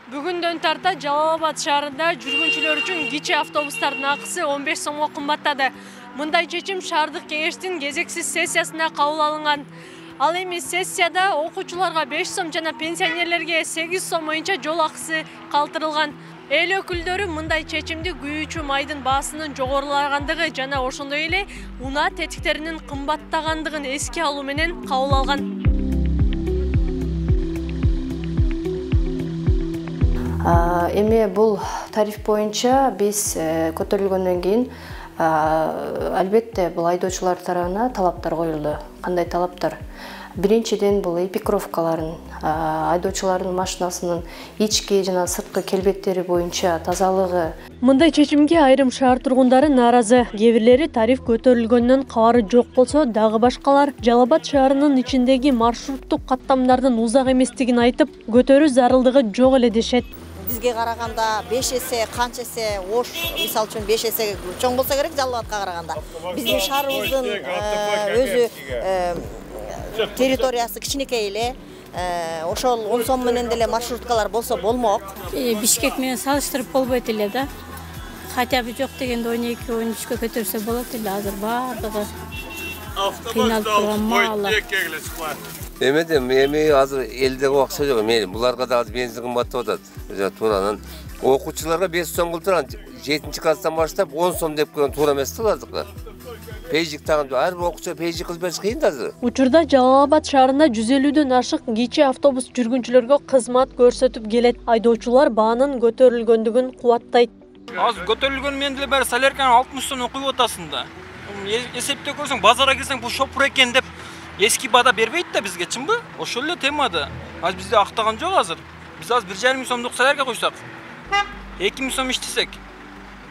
Бүгүндөн тарта Жалал Абад шаарында жүргүнчүлөр үчүн кичи автобустардын акысы 15 сомго кымбаттады. Мындай чечим шаардык кеңештин кезексиз сессиясында кабыл алынган. Ал эми сессияда окуучуларга 5 сом жана пенсионерлерге 8 сом боюнча жол акысы калтырылган. Эл өкүлдөрү мындай чечимди күйүүчү майдын баасынын жогорулагандыгы жана ошондой эле унаа тетиктеринин кымбаттагандыгын эске алуу менен кабыл алган. Эми бул тариф боюнча биз көтөрүлгөндөн кийин албетте бул айдоочулар тарабына талаптар коюлду. Кандай талаптар? Биринчиден бул эпикровкаларын, айдоочулардын машинасынын ички жана сырткы келбеттери боюнча тазалыгы. Мындай чечимге айрым шаар тургундары нааразы. Кээ бирлери тариф көтөрүлгөндөн кабары жок болсо, дагы башкалар Жалал Абад шаарынын ичиндеги маршруттук каттамдардын узак эместигин айтып, көтөрүү зарылдыгы жок эле дешет. Бизге караганда 5 эсе, канча эсе Ош, мисалы үчүн 5 эсе чоң болсо керек Жалал Абадка караганда. Биздин шаарыбыздын өзү территориясы кичинекей эле. Ошол 10 сом менен деле маршруткалар болсо болмок. Бишкек менен салыштырып болбойт эле да. Хотя бы жок дегенде 12-13 көтөрсө болот эле, азыр бардыгы кыйналып турган маала. Эми азыр элдеги акча жок. Буларга да бензин кымбаттап атат. Туранын окуучуларга 5 сом кылдырган, 7-чи класстан баштап 10 сом деп койгон туура эмес булардыкы. Пейжик тагын ар бир окуучу пейжик кылып бериш кыйын да азыр. Учурда Жалал Абад шаарында 150дөн ашык кичи автобус жүргүнчүлөргө кызмат көрсөтүп келет. Айдоочулар баанын көтөрүлгөндүгүн кубаттайт. Азыр көтөрүлгөн менен деле баары солярканы 60 сом куюп атасың да. Эсептеп көрсөң, базарга келсең бул шопур экен деп эски баада бербейт да бизге, чынбы? Ошол эле темада. Азыр бизде актаган жок азыр. Биз азыр 1,5 сомдук солярка койсок, 2 сом иштесек,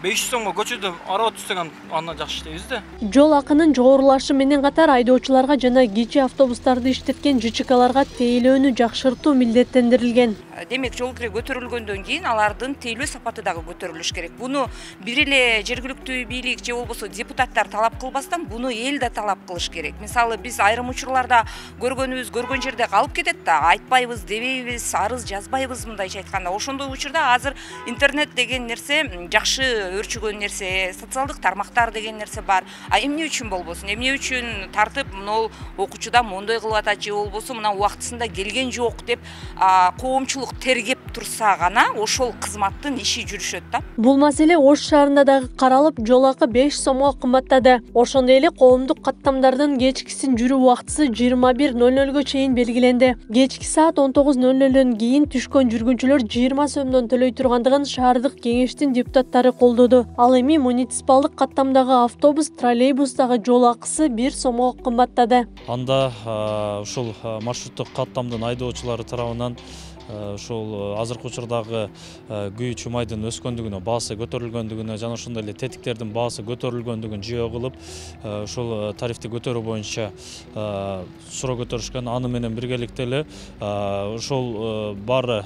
500 сомго көчөдө арaba түзсөк анда жакшы иштейбиз да. Жол акынын жогорулашы менен катар айдоочуларга жана кичи автобустарды иштеткен ЖЧКларга тейлөөнү жакшыртуу милдеттендирилген. Демек, жол кире көтөрүлгөндөн кийин алардын тейлөө сапаты дагы көтөрүлүш керек. Буну бир эле жергиликтүү бийлик же болбосо депутаттар талап кылбастан, буну эл да талап кылыш керек. Мисалы, биз айрым учурларда көргөн жерде калып кетет да, айтпайбыз, дебейбиз, арыз жазбайбыз мындайча айтканда. Ошондой учурда азыр интернет деген нерсе жакшы өрчүгөн нерсе, социалдык тармактар деген нерсе бар. Эмне үчүн болбосун? Эмне үчүн тартып, мына окуучуда мондой кылып атат же болбосо мына убактысында келген жок деп коомчулук тергеп турса гана ошол кызматтын иши жүрүшөт да. Бул маселе Ош шаарында дагы каралып, жол акы 5 сомго кымбаттады. Ошондой эле коомдук каттамдардын кечкисин жүрүү убактысы 21:00 чейин белгиленди. Кечки саат 19:00дөн кийин түшкөн жүргүнчүлөр 20 сомдон төлөй тургандыгын шаардык кеңештин депутаттары колдоду. Ал эми муниципалдык каттамдагы автобус, троллейбустагы жол акысы 1 сомго кымбаттады. Анда ушул маршруттук каттамдын айдоочулары тарабынан ошол азыркы учурдагы күйүүчү майдын өскөндүгүнө, баасы көтөрүлгөндүгүнө жана ошондой эле тетиктердин баасы көтөрүлгөндүгүн жөө кылып, ошол тарифти көтөрүү боюнча суроо көтөрүшкөн. Аны менен биргеликте эле ошол баары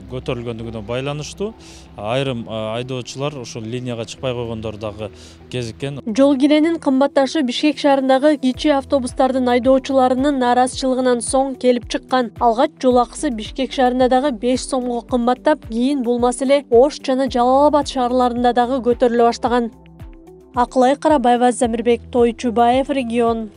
көтөрүлгөндүгүнө байланыштуу айрым айдоочулар ошол линияга чыкпай койгондор дагы кезиккен. Жол киренин кымбатташы Бишкек шаарындагы кичи автобустардын айдоочуларынын нааразычылыгынан соң келип чыккан. Алгач жол акысы Бишкек шаарында дагы 5 сомго кымбаттап, кийин бул маселе Ош жана Жалал Абад шаарларында дагы көтөрүлө баштаган. Акылай Карабаева, Замирбек Тойчубаев, Регион.